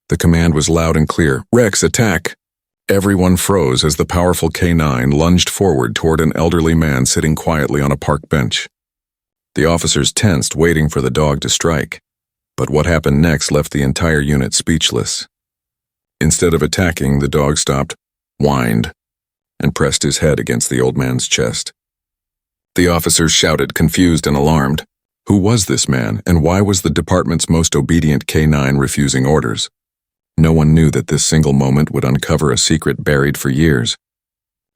The command was loud and clear. "Rex, attack!" Everyone froze as the powerful K9 lunged forward toward an elderly man sitting quietly on a park bench. The officers tensed, waiting for the dog to strike. But what happened next left the entire unit speechless. Instead of attacking, the dog stopped, whined, and pressed his head against the old man's chest. The officers shouted, confused and alarmed. Who was this man, and why was the department's most obedient K9 refusing orders? No one knew that this single moment would uncover a secret buried for years.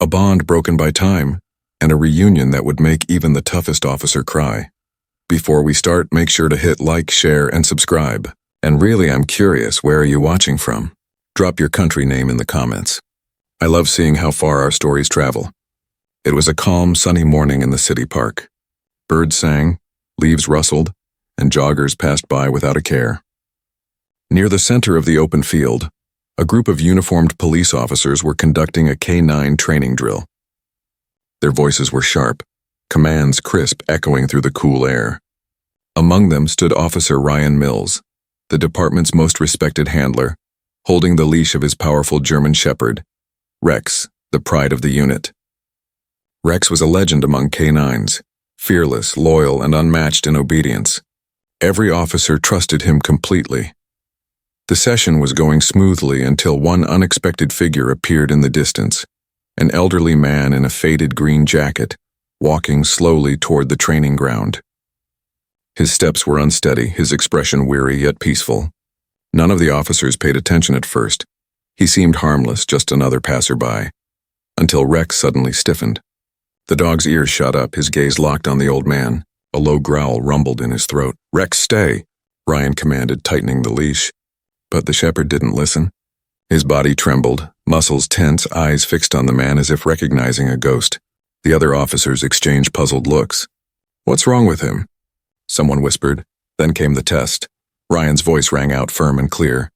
A bond broken by time, and a reunion that would make even the toughest officer cry. Before we start, make sure to hit like, share, and subscribe. And really, I'm curious, where are you watching from? Drop your country name in the comments. I love seeing how far our stories travel. It was a calm, sunny morning in the city park. Birds sang, leaves rustled, and joggers passed by without a care. Near the center of the open field, a group of uniformed police officers were conducting a K9 training drill. Their voices were sharp, commands crisp, echoing through the cool air. Among them stood Officer Ryan Mills, the department's most respected handler, holding the leash of his powerful German Shepherd, Rex, the pride of the unit. Rex was a legend among K9s, fearless, loyal, and unmatched in obedience. Every officer trusted him completely. The session was going smoothly until one unexpected figure appeared in the distance, an elderly man in a faded green jacket, walking slowly toward the training ground. His steps were unsteady, his expression weary yet peaceful. None of the officers paid attention at first. He seemed harmless, just another passerby, until Rex suddenly stiffened. The dog's ears shot up, his gaze locked on the old man. A low growl rumbled in his throat. "Rex, stay," Ryan commanded, tightening the leash. But the shepherd didn't listen. His body trembled, muscles tense, eyes fixed on the man as if recognizing a ghost. The other officers exchanged puzzled looks. "What's wrong with him?" Someone whispered. Then came the test. Ryan's voice rang out firm and clear.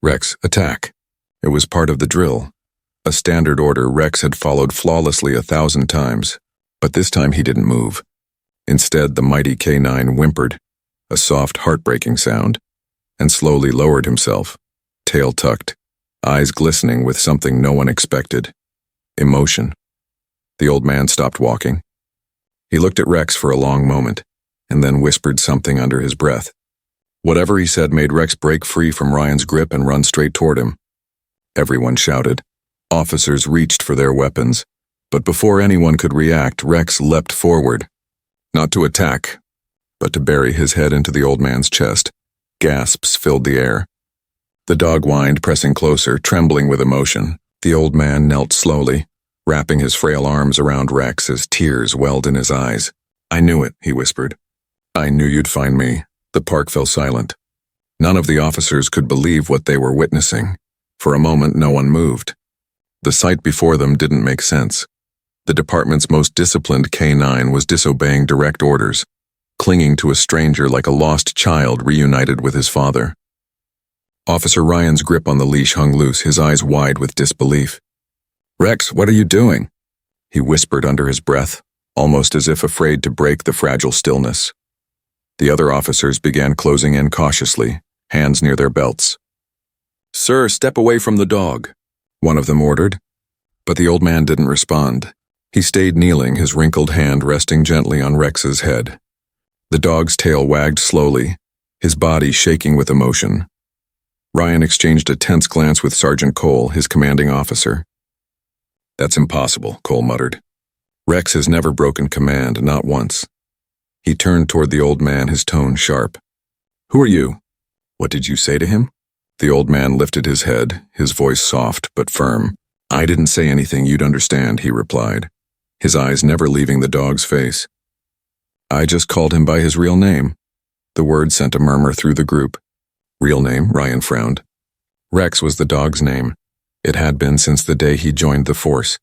"Rex, attack." It was part of the drill. A standard order Rex had followed flawlessly 1,000 times. But this time he didn't move. Instead, the mighty K9 whimpered, a soft, heartbreaking sound, and slowly lowered himself, tail tucked, eyes glistening with something no one expected. Emotion. The old man stopped walking. He looked at Rex for a long moment, and then whispered something under his breath. Whatever he said made Rex break free from Ryan's grip and run straight toward him. Everyone shouted. Officers reached for their weapons, but before anyone could react, Rex leapt forward. Not to attack, but to bury his head into the old man's chest. Gasps filled the air. The dog whined, pressing closer, trembling with emotion. The old man knelt slowly, wrapping his frail arms around Rex as tears welled in his eyes. "I knew it," he whispered. "I knew you'd find me." The park fell silent. None of the officers could believe what they were witnessing. For a moment, no one moved. The sight before them didn't make sense. The department's most disciplined K9 was disobeying direct orders, clinging to a stranger like a lost child reunited with his father. Officer Ryan's grip on the leash hung loose, his eyes wide with disbelief. "Rex, what are you doing?" he whispered under his breath, almost as if afraid to break the fragile stillness. The other officers began closing in cautiously, hands near their belts. "Sir, step away from the dog," one of them ordered. But the old man didn't respond. He stayed kneeling, his wrinkled hand resting gently on Rex's head. The dog's tail wagged slowly, his body shaking with emotion. Ryan exchanged a tense glance with Sergeant Cole, his commanding officer. "That's impossible," Cole muttered. "Rex has never broken command, not once." He turned toward the old man, his tone sharp. "Who are you? What did you say to him?" The old man lifted his head, his voice soft but firm. "I didn't say anything you'd understand," he replied, his eyes never leaving the dog's face. "I just called him by his real name." The word sent a murmur through the group. "Real name?" Ryan frowned. Rex was the dog's name. It had been since the day he joined the force.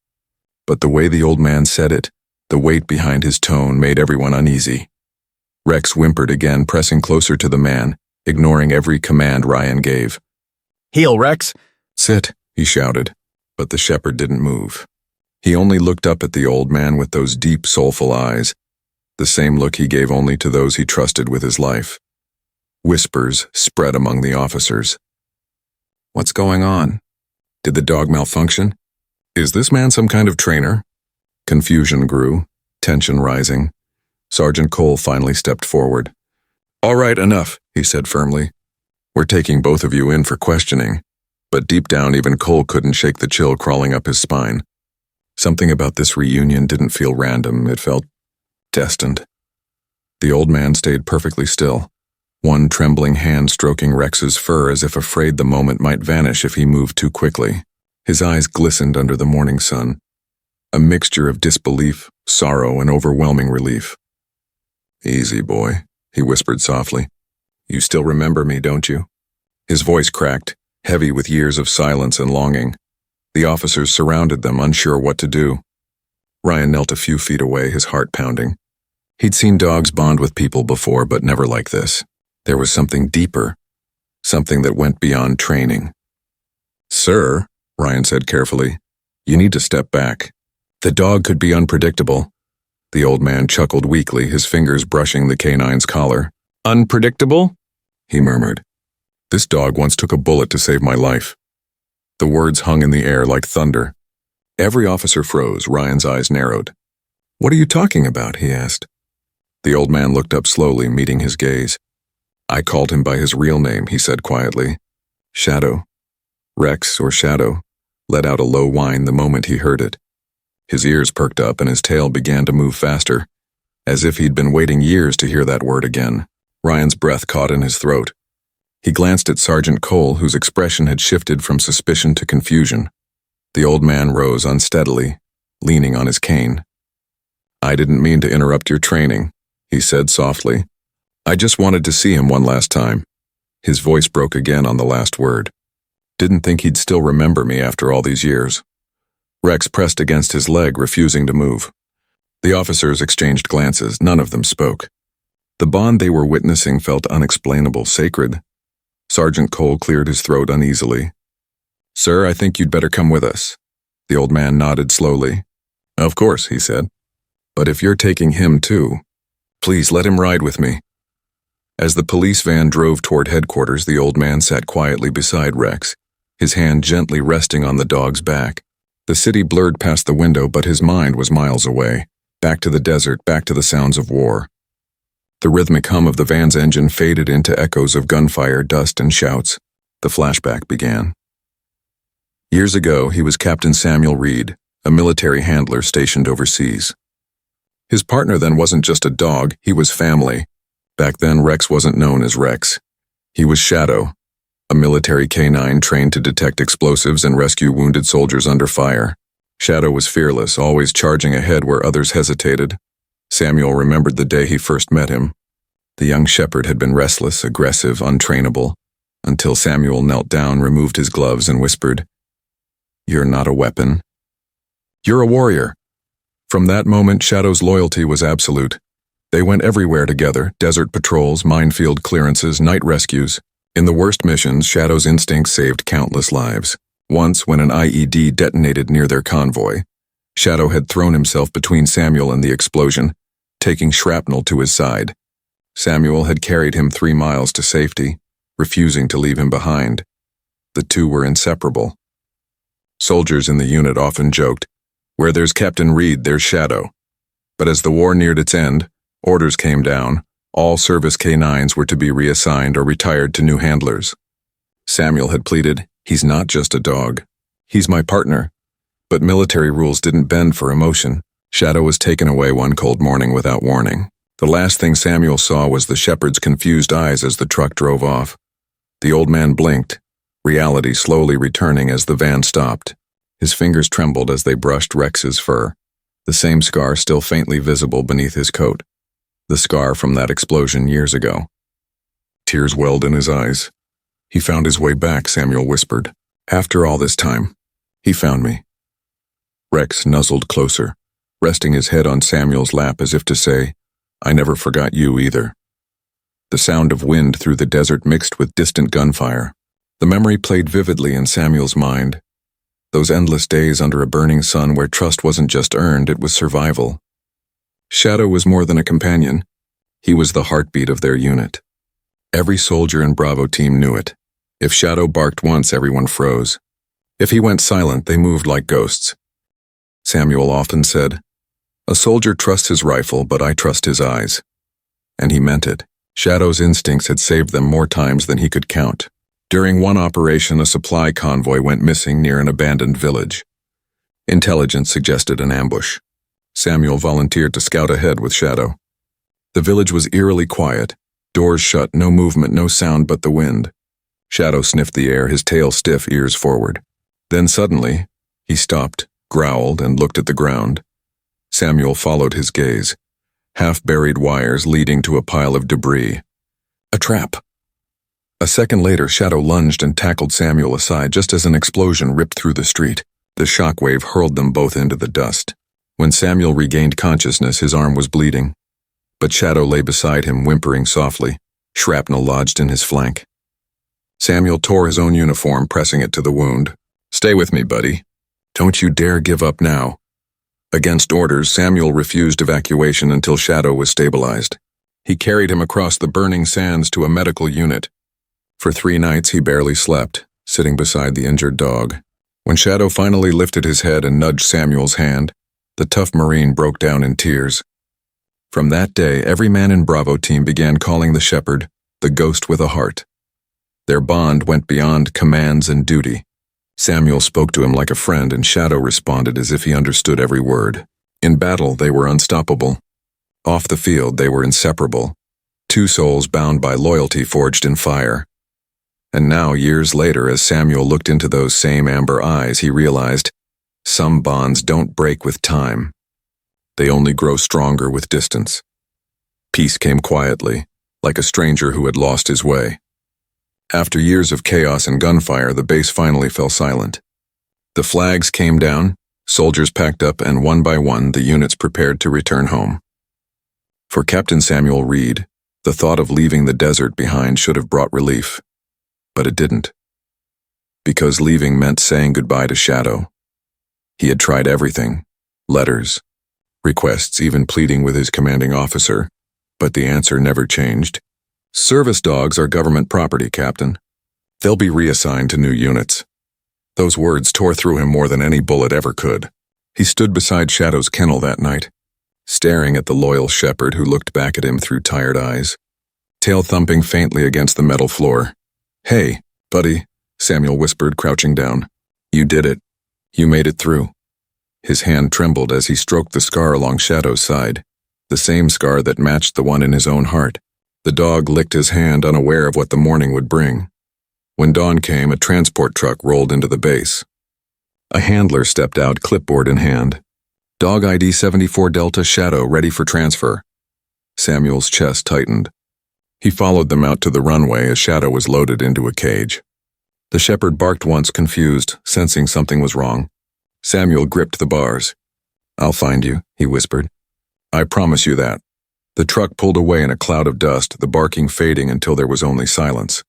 But the way the old man said it, the weight behind his tone, made everyone uneasy. Rex whimpered again, pressing closer to the man, ignoring every command Ryan gave. "Heel, Rex!" "Sit," he shouted, but the shepherd didn't move. He only looked up at the old man with those deep, soulful eyes, the same look he gave only to those he trusted with his life. Whispers spread among the officers. What's going on? Did the dog malfunction? Is this man some kind of trainer? Confusion grew, tension rising. Sergeant Cole finally stepped forward. All right, enough, he said firmly. We're taking both of you in for questioning. But deep down, even Cole couldn't shake the chill crawling up his spine. Something about this reunion didn't feel random, it felt destined. The old man stayed perfectly still, one trembling hand stroking Rex's fur as if afraid the moment might vanish if he moved too quickly. His eyes glistened under the morning sun, a mixture of disbelief, sorrow, and overwhelming relief. Easy, boy, he whispered softly. You still remember me, don't you? His voice cracked, heavy with years of silence and longing. The officers surrounded them, unsure what to do. Ryan knelt a few feet away, his heart pounding. He'd seen dogs bond with people before, but never like this. There was something deeper, something that went beyond training. Sir, Ryan said carefully, you need to step back. The dog could be unpredictable. The old man chuckled weakly, his fingers brushing the canine's collar. Unpredictable? He murmured. This dog once took a bullet to save my life. The words hung in the air like thunder. Every officer froze, Ryan's eyes narrowed. What are you talking about? He asked. The old man looked up slowly, meeting his gaze. I called him by his real name, he said quietly. Shadow. Rex, or Shadow, let out a low whine the moment he heard it. His ears perked up and his tail began to move faster, as if he'd been waiting years to hear that word again. Ryan's breath caught in his throat. He glanced at Sergeant Cole, whose expression had shifted from suspicion to confusion. The old man rose unsteadily, leaning on his cane. I didn't mean to interrupt your training, he said softly. I just wanted to see him one last time. His voice broke again on the last word. Didn't think he'd still remember me after all these years. Rex pressed against his leg, refusing to move. The officers exchanged glances, none of them spoke. The bond they were witnessing felt unexplainable, sacred. Sergeant Cole cleared his throat uneasily. Sir, I think you'd better come with us. The old man nodded slowly. Of course, he said. But if you're taking him too, please let him ride with me. As the police van drove toward headquarters, the old man sat quietly beside Rex, his hand gently resting on the dog's back. The city blurred past the window, but his mind was miles away, back to the desert, back to the sounds of war. The rhythmic hum of the van's engine faded into echoes of gunfire, dust, and shouts. The flashback began. Years ago, he was Captain Samuel Reed, a military handler stationed overseas. His partner then wasn't just a dog, he was family. Back then, Rex wasn't known as Rex. He was Shadow, a military canine trained to detect explosives and rescue wounded soldiers under fire. Shadow was fearless, always charging ahead where others hesitated. Samuel remembered the day he first met him. The young shepherd had been restless, aggressive, untrainable, until Samuel knelt down, removed his gloves, and whispered, You're not a weapon. You're a warrior. From that moment, Shadow's loyalty was absolute. They went everywhere together, desert patrols, minefield clearances, night rescues. In the worst missions, Shadow's instincts saved countless lives. Once, when an IED detonated near their convoy, Shadow had thrown himself between Samuel and the explosion, taking shrapnel to his side. Samuel had carried him 3 miles to safety, refusing to leave him behind. The two were inseparable. Soldiers in the unit often joked, where there's Captain Reed, there's Shadow. But as the war neared its end, orders came down. All service canines were to be reassigned or retired to new handlers. Samuel had pleaded, He's not just a dog. He's my partner. But military rules didn't bend for emotion. Shadow was taken away one cold morning without warning. The last thing Samuel saw was the shepherd's confused eyes as the truck drove off. The old man blinked, reality slowly returning as the van stopped. His fingers trembled as they brushed Rex's fur, the same scar still faintly visible beneath his coat. The scar from that explosion years ago. Tears welled in his eyes. He found his way back, Samuel whispered. After all this time, he found me. Rex nuzzled closer, resting his head on Samuel's lap as if to say, I never forgot you either. The sound of wind through the desert mixed with distant gunfire. The memory played vividly in Samuel's mind. Those endless days under a burning sun where trust wasn't just earned, it was survival. Shadow was more than a companion. He was the heartbeat of their unit. Every soldier and Bravo team knew it. If Shadow barked once, everyone froze. If he went silent, they moved like ghosts. Samuel often said, "A soldier trusts his rifle, but I trust his eyes." And he meant it. Shadow's instincts had saved them more times than he could count. During one operation, a supply convoy went missing near an abandoned village. Intelligence suggested an ambush. Samuel volunteered to scout ahead with Shadow. The village was eerily quiet. Doors shut, no movement, no sound but the wind. Shadow sniffed the air, his tail stiff, ears forward. Then suddenly, he stopped, growled, and looked at the ground. Samuel followed his gaze. Half-buried wires leading to a pile of debris. A trap. A second later, Shadow lunged and tackled Samuel aside just as an explosion ripped through the street. The shockwave hurled them both into the dust. When Samuel regained consciousness, his arm was bleeding. But Shadow lay beside him, whimpering softly. Shrapnel lodged in his flank. Samuel tore his own uniform, pressing it to the wound. "Stay with me, buddy. Don't you dare give up now." Against orders, Samuel refused evacuation until Shadow was stabilized. He carried him across the burning sands to a medical unit. For 3 nights he barely slept, sitting beside the injured dog. When Shadow finally lifted his head and nudged Samuel's hand, the tough Marine broke down in tears. From that day, every man in Bravo team began calling the shepherd the ghost with a heart. Their bond went beyond commands and duty. Samuel spoke to him like a friend, and Shadow responded as if he understood every word. In battle, they were unstoppable. Off the field, they were inseparable. 2 souls bound by loyalty forged in fire. And now, years later, as Samuel looked into those same amber eyes, he realized, some bonds don't break with time. They only grow stronger with distance. Peace came quietly, like a stranger who had lost his way. After years of chaos and gunfire, the base finally fell silent. The flags came down, soldiers packed up, and one by one, the units prepared to return home. For Captain Samuel Reed, the thought of leaving the desert behind should have brought relief. But it didn't. Because leaving meant saying goodbye to Shadow. He had tried everything, letters, requests, even pleading with his commanding officer, but the answer never changed. "Service dogs are government property, Captain. They'll be reassigned to new units." Those words tore through him more than any bullet ever could. He stood beside Shadow's kennel that night, staring at the loyal shepherd who looked back at him through tired eyes, tail thumping faintly against the metal floor. "Hey, buddy," Samuel whispered, crouching down. "You did it. You made it through." His hand trembled as he stroked the scar along Shadow's side, the same scar that matched the one in his own heart. The dog licked his hand, unaware of what the morning would bring. When dawn came, a transport truck rolled into the base. A handler stepped out, clipboard in hand. "Dog ID 74 Delta Shadow, ready for transfer." Samuel's chest tightened. He followed them out to the runway as Shadow was loaded into a cage. The shepherd barked once, confused, sensing something was wrong. Samuel gripped the bars. "I'll find you," he whispered. "I promise you that." The truck pulled away in a cloud of dust, the barking fading until there was only silence.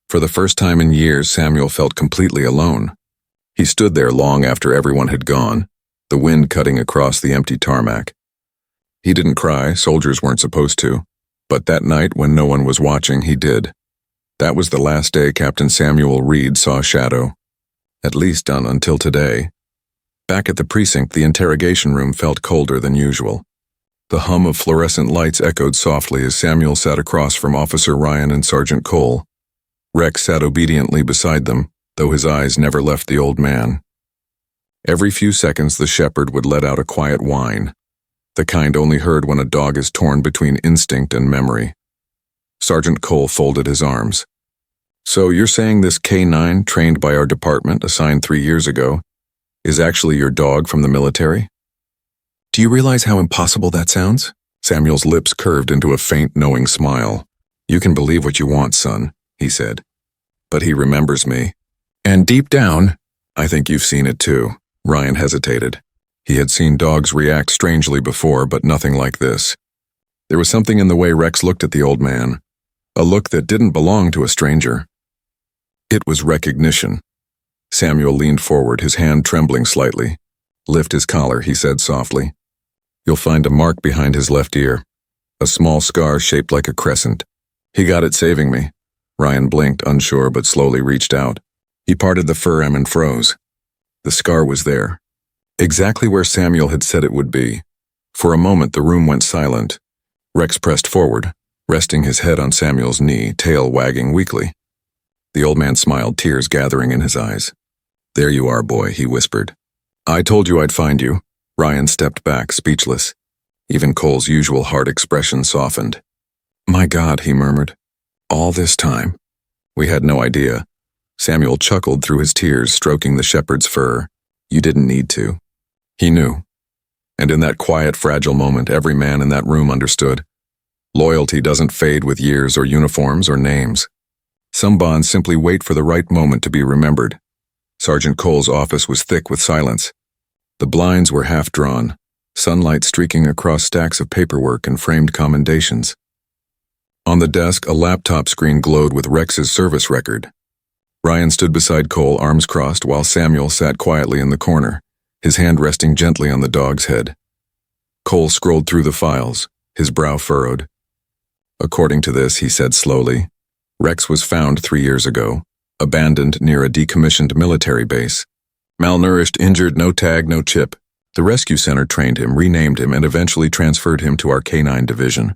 For the first time in years, Samuel felt completely alone. He stood there long after everyone had gone, the wind cutting across the empty tarmac. He didn't cry, soldiers weren't supposed to, but that night when no one was watching, he did. That was the last day Captain Samuel Reed saw Shadow. At least until today. Back at the precinct, the interrogation room felt colder than usual. The hum of fluorescent lights echoed softly as Samuel sat across from Officer Ryan and Sergeant Cole. Rex sat obediently beside them, though his eyes never left the old man. Every few seconds the shepherd would let out a quiet whine, the kind only heard when a dog is torn between instinct and memory. Sergeant Cole folded his arms. "So you're saying this K9, trained by our department, assigned 3 years ago, is actually your dog from the military? Do you realize how impossible that sounds?" Samuel's lips curved into a faint, knowing smile. "You can believe what you want, son," he said. "But he remembers me. And deep down, I think you've seen it too." Ryan hesitated. He had seen dogs react strangely before, but nothing like this. There was something in the way Rex looked at the old man, a look that didn't belong to a stranger. It was recognition. Samuel leaned forward, his hand trembling slightly. "Lift his collar," he said softly. "You'll find a mark behind his left ear, a small scar shaped like a crescent. He got it saving me. Ryan blinked, unsure, but slowly reached out. He parted the fur hem and froze. The scar was there, exactly where Samuel had said it would be. For a moment, the room went silent. Rex pressed forward, resting his head on Samuel's knee, tail wagging weakly. The old man smiled, tears gathering in his eyes. "There you are, boy," he whispered. "I told you I'd find you." Ryan stepped back, speechless. Even Cole's usual hard expression softened. "My God," he murmured. "All this time?" "We had no idea." Samuel chuckled through his tears, stroking the shepherd's fur. "You didn't need to." He knew. And in that quiet, fragile moment, every man in that room understood. Loyalty doesn't fade with years or uniforms or names. Some bonds simply wait for the right moment to be remembered. Sergeant Cole's office was thick with silence. The blinds were half drawn, sunlight streaking across stacks of paperwork and framed commendations. On the desk, a laptop screen glowed with Rex's service record. Ryan stood beside Cole, arms crossed, while Samuel sat quietly in the corner, his hand resting gently on the dog's head. Cole scrolled through the files, his brow furrowed. "According to this," he said slowly, "Rex was found 3 years ago, abandoned near a decommissioned military base. Malnourished, injured, no tag, no chip. The rescue center trained him, renamed him, and eventually transferred him to our K-9 division."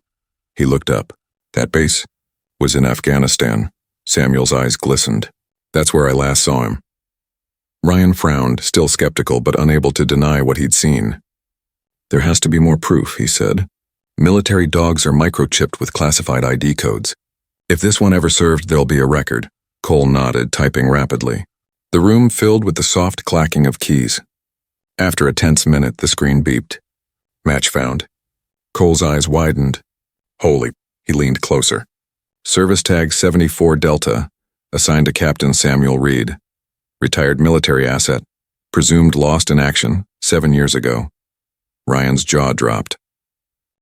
He looked up. "That base was in Afghanistan." Samuel's eyes glistened. "That's where I last saw him." Ryan frowned, still skeptical but unable to deny what he'd seen. "There has to be more proof," he said. "Military dogs are microchipped with classified ID codes. If this one ever served, there'll be a record." Cole nodded, typing rapidly. The room filled with the soft clacking of keys. After a tense minute, the screen beeped. "Match found." Cole's eyes widened. "Holy," he leaned closer. "Service tag 74 Delta, assigned to Captain Samuel Reed. Retired military asset. Presumed lost in action, 7 years ago." Ryan's jaw dropped.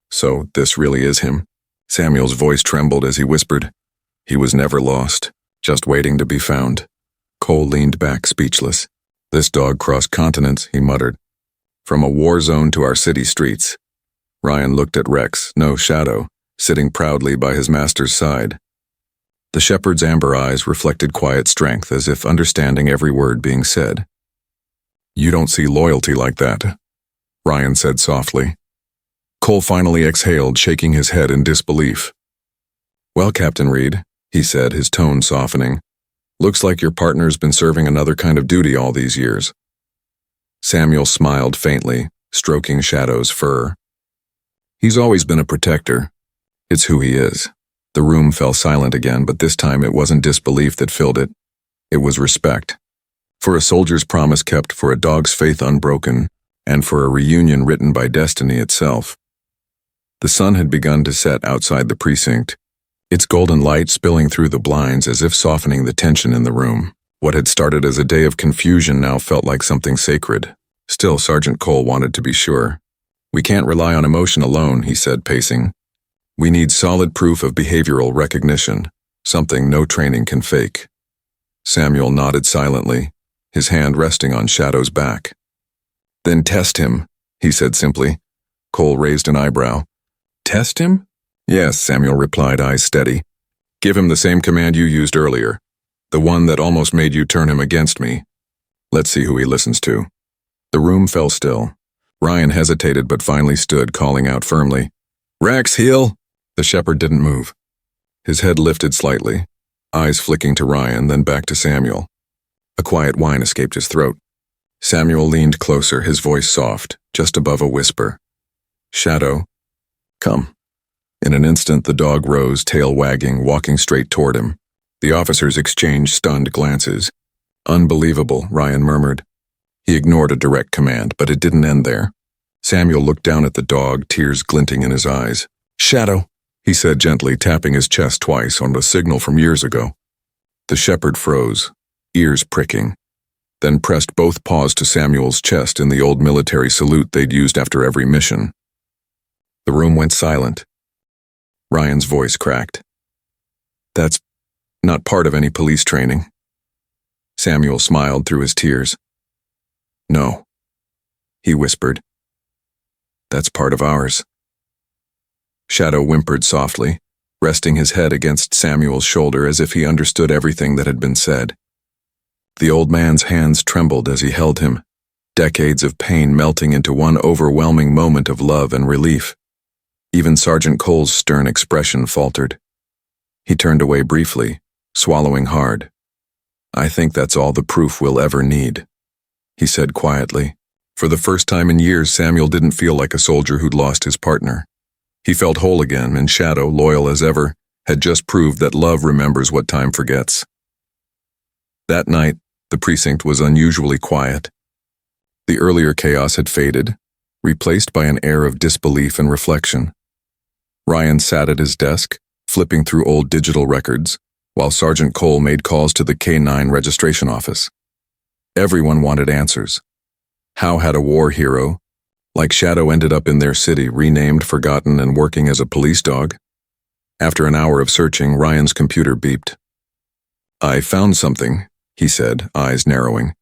"So, this really is him?" Samuel's voice trembled as he whispered. "He was never lost, just waiting to be found." Cole leaned back, speechless. "This dog crossed continents," he muttered. "From a war zone to our city streets." Ryan looked at Rex, no Shadow, sitting proudly by his master's side. The shepherd's amber eyes reflected quiet strength, as if understanding every word being said. "You don't see loyalty like that," Ryan said softly. Cole finally exhaled, shaking his head in disbelief. "Well, Captain Reed," he said, his tone softening, "looks like your partner's been serving another kind of duty all these years." Samuel smiled faintly, stroking Shadow's fur. "He's always been a protector. It's who he is." The room fell silent again, but this time it wasn't disbelief that filled it. It was respect. For a soldier's promise kept, for a dog's faith unbroken, and for a reunion written by destiny itself. The sun had begun to set outside the precinct, its golden light spilling through the blinds as if softening the tension in the room. What had started as a day of confusion now felt like something sacred. Still, Sergeant Cole wanted to be sure. "We can't rely on emotion alone," he said, pacing. "We need solid proof of behavioral recognition, something no training can fake." Samuel nodded silently, his hand resting on Shadow's back. "Then test him," he said simply. Cole raised an eyebrow. "Test him?" "Yes," Samuel replied, eyes steady. "Give him the same command you used earlier, the one that almost made you turn him against me. Let's see who he listens to." The room fell still. Ryan hesitated but finally stood, calling out firmly, "Rex, heel!" The shepherd didn't move. His head lifted slightly, eyes flicking to Ryan, then back to Samuel. A quiet whine escaped his throat. Samuel leaned closer, his voice soft, just above a whisper. "Shadow, come." In an instant, the dog rose, tail wagging, walking straight toward him. The officers exchanged stunned glances. "Unbelievable," Ryan murmured. He ignored a direct command, but it didn't end there. Samuel looked down at the dog, tears glinting in his eyes. "Shadow," he said gently, tapping his chest twice on a signal from years ago. The shepherd froze, ears pricking, then pressed both paws to Samuel's chest in the old military salute they'd used after every mission. The room went silent. Ryan's voice cracked. "That's not part of any police training." Samuel smiled through his tears. "No," he whispered. "That's part of ours." Shadow whimpered softly, resting his head against Samuel's shoulder as if he understood everything that had been said. The old man's hands trembled as he held him, decades of pain melting into one overwhelming moment of love and relief. Even Sergeant Cole's stern expression faltered. He turned away briefly, swallowing hard. "I think that's all the proof we'll ever need," he said quietly. For the first time in years, Samuel didn't feel like a soldier who'd lost his partner. He felt whole again, and Shadow, loyal as ever, had just proved that love remembers what time forgets. That night, the precinct was unusually quiet. The earlier chaos had faded, replaced by an air of disbelief and reflection. Ryan sat at his desk, flipping through old digital records, while Sergeant Cole made calls to the K9 registration office. Everyone wanted answers. How had a war hero, like Shadow, ended up in their city, renamed, forgotten, and working as a police dog? After an hour of searching, Ryan's computer beeped. "I found something," he said, eyes narrowing.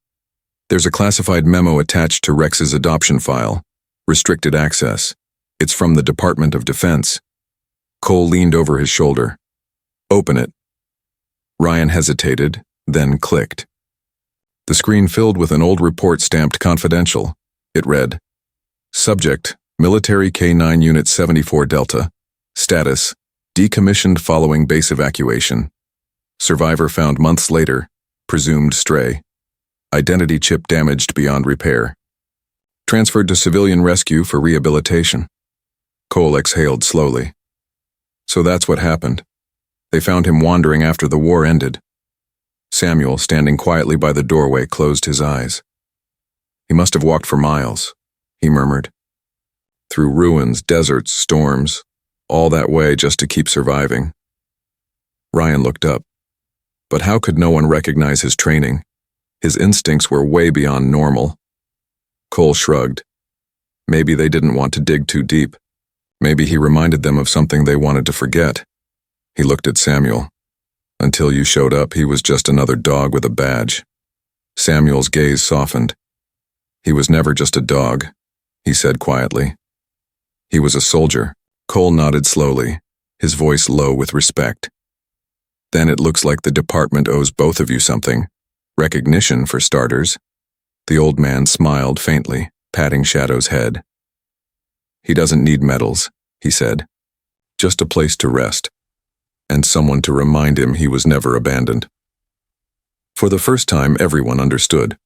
"There's a classified memo attached to Rex's adoption file. Restricted access. It's from the Department of Defense." Cole leaned over his shoulder. "Open it." Ryan hesitated, then clicked. The screen filled with an old report stamped confidential. It read, "Subject, Military K9 Unit 74 Delta. Status, decommissioned following base evacuation. Survivor found months later, presumed stray. Identity chip damaged beyond repair. Transferred to civilian rescue for rehabilitation." Cole exhaled slowly. So that's what happened. They found him wandering after the war ended. Samuel, standing quietly by the doorway, closed his eyes. "He must have walked for miles," he murmured. "Through ruins, deserts, storms, all that way just to keep surviving." Ryan looked up. But how could no one recognize his training? His instincts were way beyond normal. Cole shrugged. Maybe they didn't want to dig too deep. Maybe he reminded them of something they wanted to forget. He looked at Samuel. "Until you showed up, he was just another dog with a badge." Samuel's gaze softened. "He was never just a dog," he said quietly. "He was a soldier." Cole nodded slowly, his voice low with respect. "Then it looks like the department owes both of you something. Recognition, for starters." The old man smiled faintly, patting Shadow's head. "He doesn't need medals," he said. "Just a place to rest. And someone to remind him he was never abandoned." For the first time, everyone understood.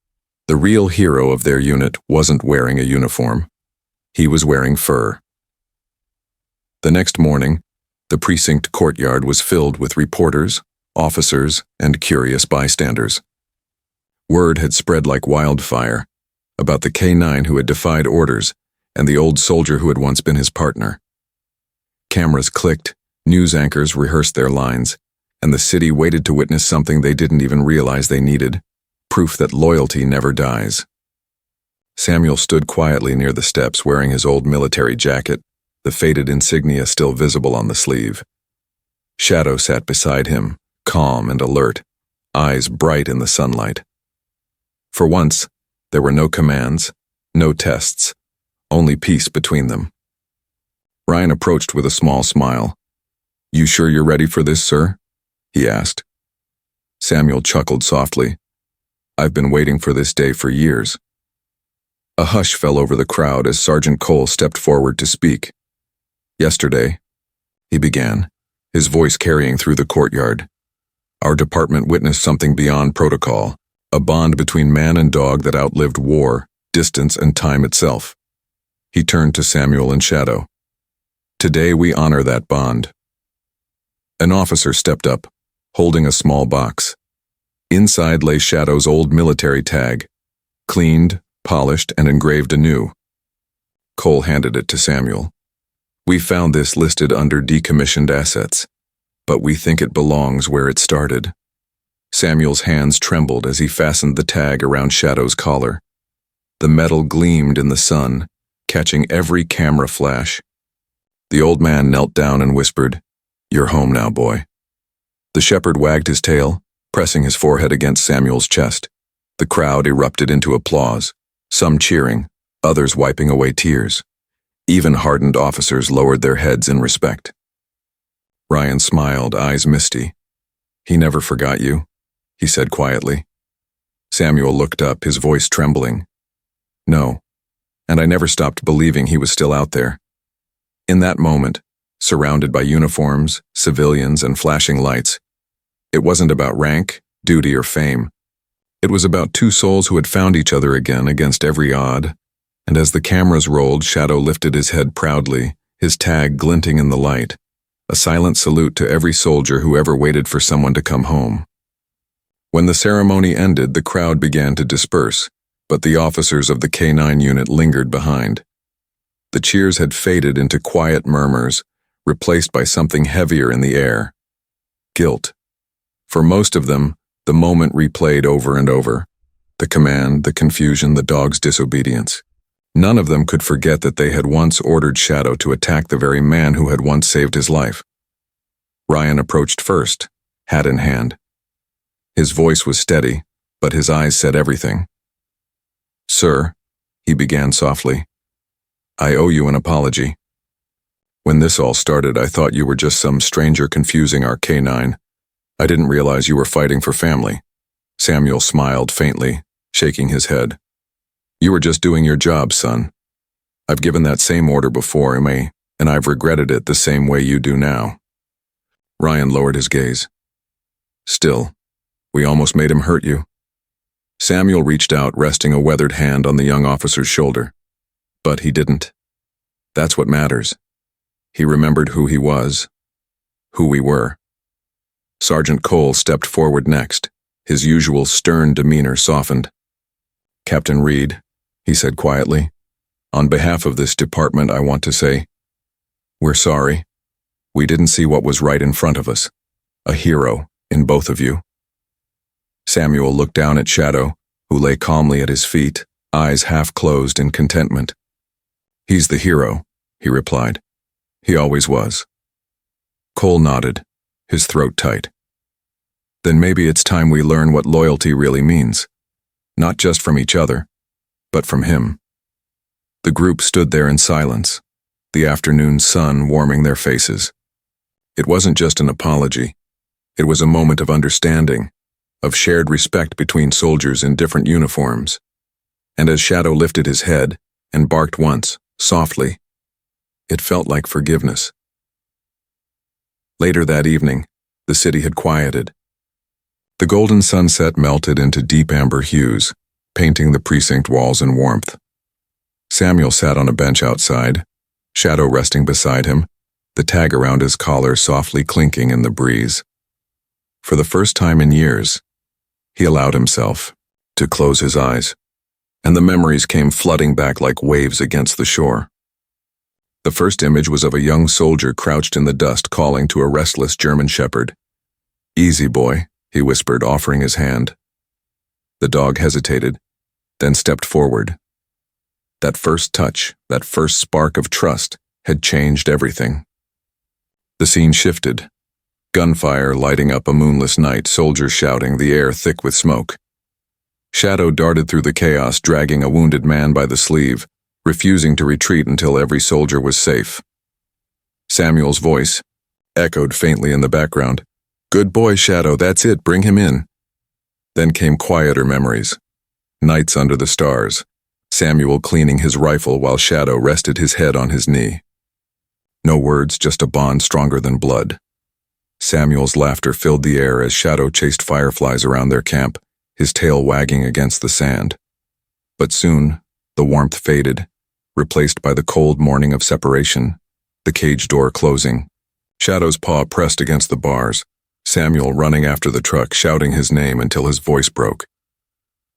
The real hero of their unit wasn't wearing a uniform. He was wearing fur. The next morning, the precinct courtyard was filled with reporters, officers, and curious bystanders. Word had spread like wildfire about the K9 who had defied orders and the old soldier who had once been his partner. Cameras clicked, news anchors rehearsed their lines, and the city waited to witness something they didn't even realize they needed: proof that loyalty never dies. Samuel stood quietly near the steps, wearing his old military jacket, the faded insignia still visible on the sleeve. Shadow sat beside him, calm and alert, eyes bright in the sunlight. For once, there were no commands, no tests, only peace between them. Ryan approached with a small smile. "You sure you're ready for this, sir?" he asked. Samuel chuckled softly. "I've been waiting for this day for years." A hush fell over the crowd as Sergeant Cole stepped forward to speak. "Yesterday," he began, his voice carrying through the courtyard, "our department witnessed something beyond protocol, a bond between man and dog that outlived war, distance, and time itself." He turned to Samuel and Shadow. "Today we honor that bond." An officer stepped up, holding a small box. Inside lay Shadow's old military tag, cleaned, polished, and engraved anew. Cole handed it to Samuel. "We found this listed under decommissioned assets, but we think it belongs where it started." Samuel's hands trembled as he fastened the tag around Shadow's collar. The metal gleamed in the sun, catching every camera flash. The old man knelt down and whispered, "You're home now, boy." The shepherd wagged his tail, pressing his forehead against Samuel's chest. The crowd erupted into applause, some cheering, others wiping away tears. Even hardened officers lowered their heads in respect. Ryan smiled, eyes misty. He never forgot you, he said quietly. Samuel looked up, his voice trembling. No, and I never stopped believing he was still out there. In that moment, surrounded by uniforms, civilians, and flashing lights, it wasn't about rank, duty, or fame. It was about two souls who had found each other again against every odd, and as the cameras rolled, Shadow lifted his head proudly, his tag glinting in the light, a silent salute to every soldier who ever waited for someone to come home. When the ceremony ended, the crowd began to disperse, but the officers of the K9 unit lingered behind. The cheers had faded into quiet murmurs, replaced by something heavier in the air. Guilt. For most of them, the moment replayed over and over. The command, the confusion, the dog's disobedience. None of them could forget that they had once ordered Shadow to attack the very man who had once saved his life. Ryan approached first, hat in hand. His voice was steady, but his eyes said everything. "Sir," he began softly, "I owe you an apology. When this all started, I thought you were just some stranger confusing our K9. I didn't realize you were fighting for family." Samuel smiled faintly, shaking his head. "You were just doing your job, son. I've given that same order before, and I've regretted it the same way you do now." Ryan lowered his gaze. "Still, we almost made him hurt you." Samuel reached out, resting a weathered hand on the young officer's shoulder. But he didn't. That's what matters. He remembered who he was, who we were. Sergeant Cole stepped forward next, his usual stern demeanor softened. "Captain Reed," he said quietly, "on behalf of this department, I want to say, we're sorry. We didn't see what was right in front of us. A hero in both of you." Samuel looked down at Shadow, who lay calmly at his feet, eyes half closed in contentment. "He's the hero," he replied. "He always was." Cole nodded, his throat tight. "Then maybe it's time we learn what loyalty really means. Not just from each other, but from him." The group stood there in silence, the afternoon sun warming their faces. It wasn't just an apology. It was a moment of understanding, of shared respect between soldiers in different uniforms. And as Shadow lifted his head and barked once, softly, it felt like forgiveness. Later that evening, the city had quieted. The golden sunset melted into deep amber hues, painting the precinct walls in warmth. Samuel sat on a bench outside, Shadow resting beside him, the tag around his collar softly clinking in the breeze. For the first time in years, he allowed himself to close his eyes, and the memories came flooding back like waves against the shore. The first image was of a young soldier crouched in the dust calling to a restless German shepherd. "Easy, boy," he whispered, offering his hand. The dog hesitated, then stepped forward. That first touch, that first spark of trust, had changed everything. The scene shifted. Gunfire lighting up a moonless night, soldiers shouting, the air thick with smoke. Shadow darted through the chaos, dragging a wounded man by the sleeve, refusing to retreat until every soldier was safe. Samuel's voice echoed faintly in the background. "Good boy, Shadow, that's it, bring him in." Then came quieter memories. Nights under the stars, Samuel cleaning his rifle while Shadow rested his head on his knee. No words, just a bond stronger than blood. Samuel's laughter filled the air as Shadow chased fireflies around their camp, his tail wagging against the sand. But soon, the warmth faded, replaced by the cold morning of separation, the cage door closing. Shadow's paw pressed against the bars, Samuel running after the truck, shouting his name until his voice broke.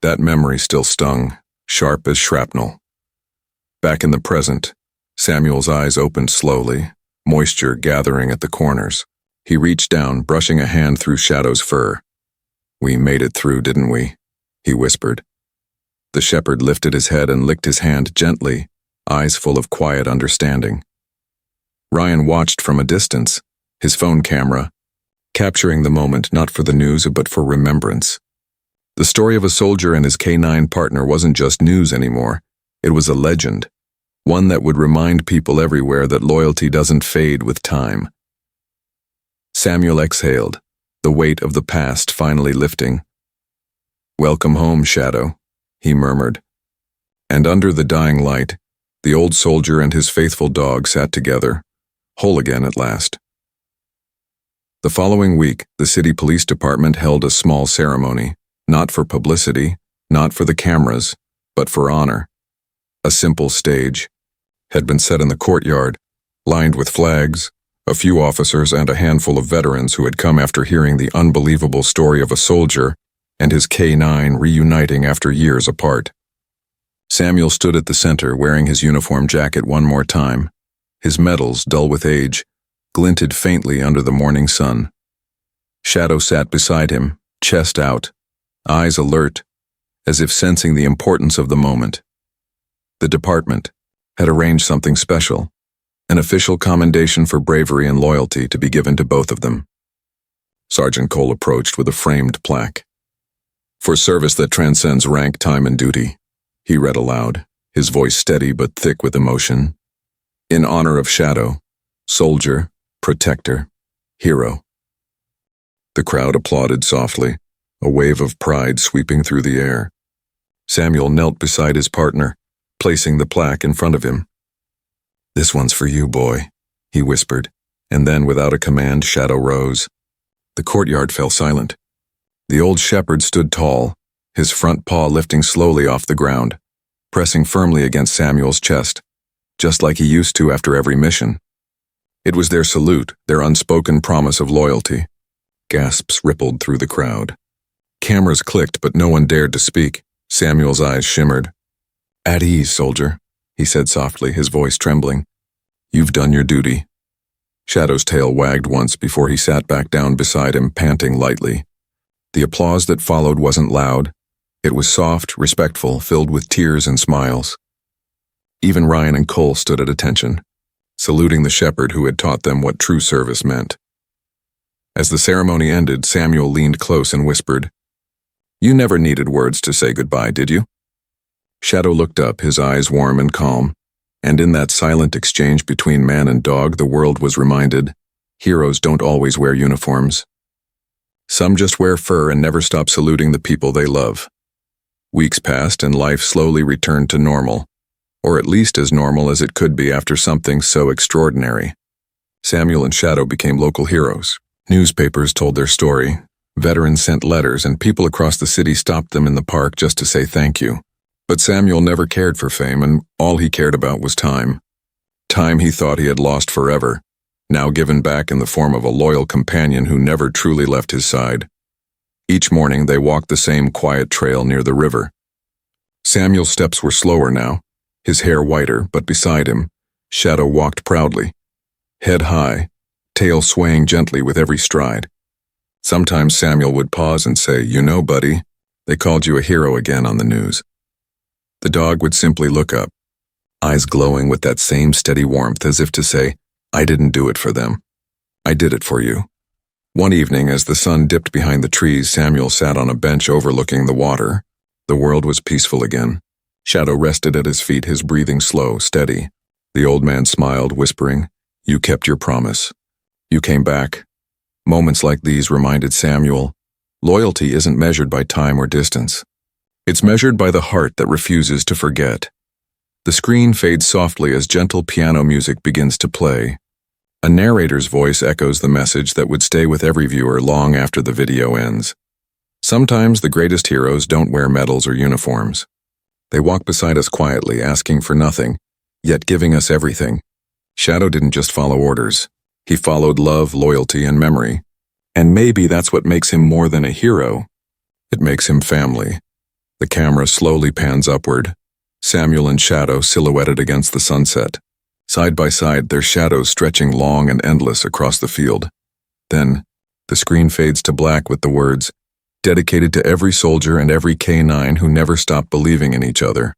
That memory still stung, sharp as shrapnel. Back in the present, Samuel's eyes opened slowly, moisture gathering at the corners. He reached down, brushing a hand through Shadow's fur. "We made it through, didn't we?" he whispered. The shepherd lifted his head and licked his hand gently, eyes full of quiet understanding. Ryan watched from a distance, his phone camera, capturing the moment not for the news but for remembrance. The story of a soldier and his K9 partner wasn't just news anymore. It was a legend, one that would remind people everywhere that loyalty doesn't fade with time. Samuel exhaled, the weight of the past finally lifting. "Welcome home, Shadow," he murmured. And under the dying light, the old soldier and his faithful dog sat together, whole again at last. The following week, the city police department held a small ceremony, not for publicity, not for the cameras, but for honor. A simple stage had been set in the courtyard, lined with flags, a few officers and a handful of veterans who had come after hearing the unbelievable story of a soldier and his K9 reuniting after years apart. Samuel stood at the center wearing his uniform jacket one more time. His medals, dull with age, glinted faintly under the morning sun. Shadow sat beside him, chest out, eyes alert, as if sensing the importance of the moment. The department had arranged something special, an official commendation for bravery and loyalty to be given to both of them. Sergeant Cole approached with a framed plaque. "For service that transcends rank, time, and duty," he read aloud, his voice steady but thick with emotion. "In honor of Shadow, soldier, protector, hero." The crowd applauded softly, a wave of pride sweeping through the air. Samuel knelt beside his partner, placing the plaque in front of him. "This one's for you, boy," he whispered, and then without a command, Shadow rose. The courtyard fell silent. The old shepherd stood tall, his front paw lifting slowly off the ground, pressing firmly against Samuel's chest, just like he used to after every mission. It was their salute, their unspoken promise of loyalty. Gasps rippled through the crowd. Cameras clicked, but no one dared to speak. Samuel's eyes shimmered. "At ease, soldier," he said softly, his voice trembling. "You've done your duty." Shadow's tail wagged once before he sat back down beside him, panting lightly. The applause that followed wasn't loud. It was soft, respectful, filled with tears and smiles. Even Ryan and Cole stood at attention, saluting the shepherd who had taught them what true service meant. As the ceremony ended, Samuel leaned close and whispered, "You never needed words to say goodbye, did you?" Shadow looked up, his eyes warm and calm, and in that silent exchange between man and dog, the world was reminded, heroes don't always wear uniforms. Some just wear fur and never stop saluting the people they love. Weeks passed and life slowly returned to normal, or at least as normal as it could be after something so extraordinary. Samuel and Shadow became local heroes. Newspapers told their story, veterans sent letters, and people across the city stopped them in the park just to say thank you. But Samuel never cared for fame, and all he cared about was time. Time he thought he had lost forever, now given back in the form of a loyal companion who never truly left his side. Each morning they walked the same quiet trail near the river. Samuel's steps were slower now, his hair whiter, but beside him, Shadow walked proudly, head high, tail swaying gently with every stride. Sometimes Samuel would pause and say, "You know, buddy, they called you a hero again on the news." The dog would simply look up, eyes glowing with that same steady warmth, as if to say, "I didn't do it for them. I did it for you." One evening, as the sun dipped behind the trees, Samuel sat on a bench overlooking the water. The world was peaceful again. Shadow rested at his feet, his breathing slow, steady. The old man smiled, whispering, "You kept your promise. You came back." Moments like these reminded Samuel, loyalty isn't measured by time or distance. It's measured by the heart that refuses to forget. The screen fades softly as gentle piano music begins to play. A narrator's voice echoes the message that would stay with every viewer long after the video ends. Sometimes the greatest heroes don't wear medals or uniforms. They walk beside us quietly, asking for nothing, yet giving us everything. Shadow didn't just follow orders. He followed love, loyalty, and memory. And maybe that's what makes him more than a hero. It makes him family. The camera slowly pans upward. Samuel and Shadow silhouetted against the sunset. Side by side, their shadows stretching long and endless across the field. Then, the screen fades to black with the words, "Dedicated to every soldier and every K9 who never stopped believing in each other."